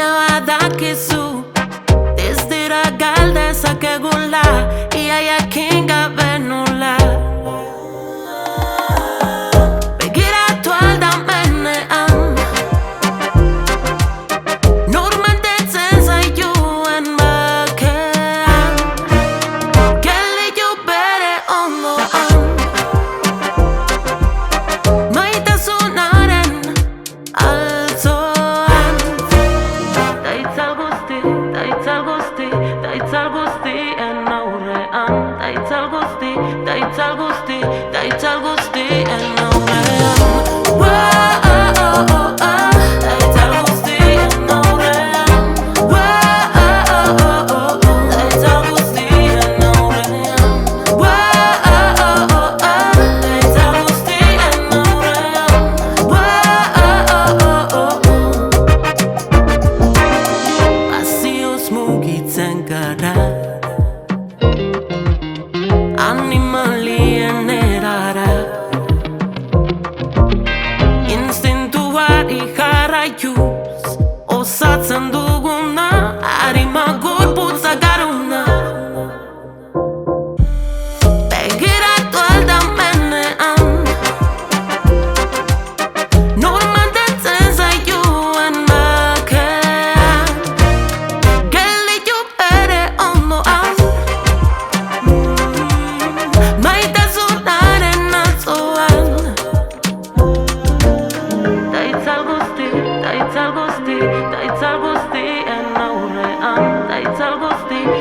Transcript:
baina badakizu ez dira galdezak egula ia jakin gabe nola. Begiratu alda menean nor mantentzen zaituen bakean gelitu bere ondoan maitasunaren altzoan. Daitzal guztien aurrean, daitzal guztien aurrean. Daitzal guztien aurrean. Daitzal guztien aurrean. Daitzal guztien aurrean. Pasioz mugitzen gara animalien erara, instintuari jarraiuz osatzen duguna, arima gorputza garuna. Begiratu alda menean nor mantentzen zaituen bakean gelitu bere ondoan maitasunaren altzoan. Daitzal guztien aurrean, daitzal guztien